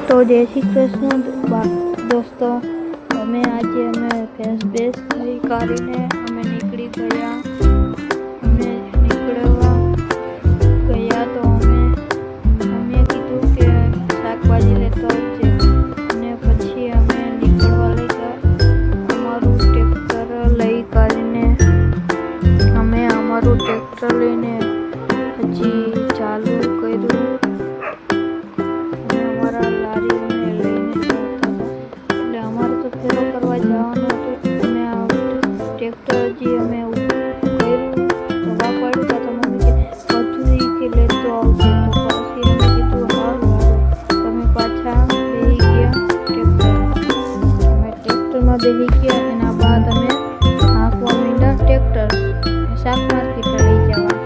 तो जय श्री कृष्ण दोस्तों। અમે ફેસ બેસ થઈ કાઢીને અમે નીકળી ગયા। અમે નીકળવા ગયા તો અમે કીધું કે શાકભાજી લેતો આવજે, અને પછી અમે નીકળવા લઈ ગયા। અમારું ટ્રેક્ટર લઈ કાઢીને અમે અમારું ટ્રેક્ટર લઈને હજી ચાલુ કર્યું। કરવા જવાનું હતું, ટ્રેક્ટર હજી અમે કર્યું તો પડ્યું તો મમ્મી કે મજૂરી કે લેતો આવશે, તો પછી અમે કીધું સારું તમે પાછા બેસી ગયા ટ્રેક્ટરમાં બેસી ગયા। એના બાદ અમે હાંકવા માંડ્યા ટ્રેક્ટર શાક માર્કેટ લઈ જવા।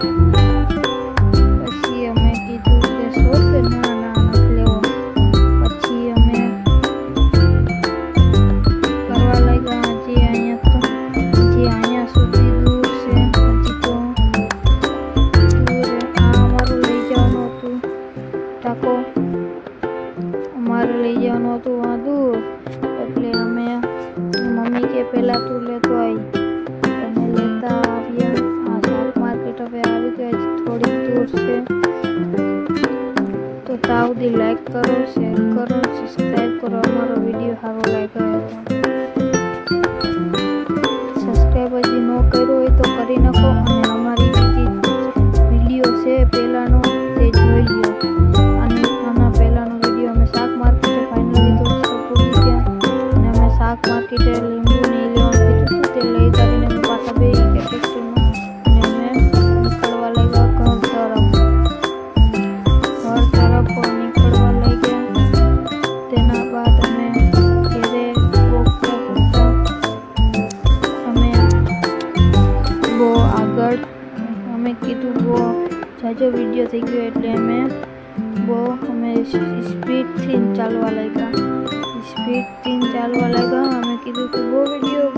પછી અમે કીધું કે સો કે ના નથી લેવો। પછી અમે અમારે લઈ જવાનું હતું વहाँ दूर, એટલે અમે મમ્મી કે પહેલાં તું લેતો આવી, અમે લેતા આવ્યા। આ શાક માર્કેટ હવે આવી ગયા છે, થોડીક દૂર છે। તો ત્યાં સુધી લાઈક કરો, શેર કરો, સબસ્ક્રાઈબ કરો। અમારો વિડીયો સારો લાગ્યો હોય તો સબસ્ક્રાઈબ હજી ન કર્યો હોય તો કરી નાખો, અને અમારી બીજી વિડીયો છે પહેલાંનો તે જોઈ લો। અને આના પહેલાંનો વિડીયો અમે શાક માર્કેટે ફાઇનલી તો ભૂલી ગયા, અને અમે શાક માર્કેટે લીંબુ નહીં લેવાનું કીધું હતું, તે લઈ કાઢીને અમે પાછા બેસી ગયા ટ્રેક્ટરમાં, અને અમે નીકળવા લઈ ગયા ઘર તરફ નીકળવા લઈ ગયા। તેના બાદ અમે ઘરે અમે બહુ આગળ અમે કીધું બહુ જાજો વિડીયો થઈ ગયો, એટલે અમે સ્પીડથી ચાલવા લાગ્યા। અમે કીધું કે બહુ વિડીયો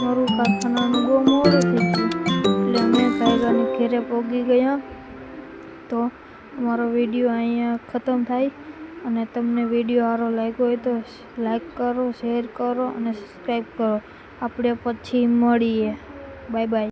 મારું કારખાનાનું બહુ મોડું થઈ ગયું, એટલે અમે કાયગાની ઘેરે પહોંચી ગયા। તો અમારો વિડીયો અહીંયા ખતમ થાય, અને તમને વિડીયો સારો લાગ્યો હોય તો લાઈક કરો, શેર કરો અને સબસ્ક્રાઈબ કરો। આપણે પછી મળીએ, બાય બાય।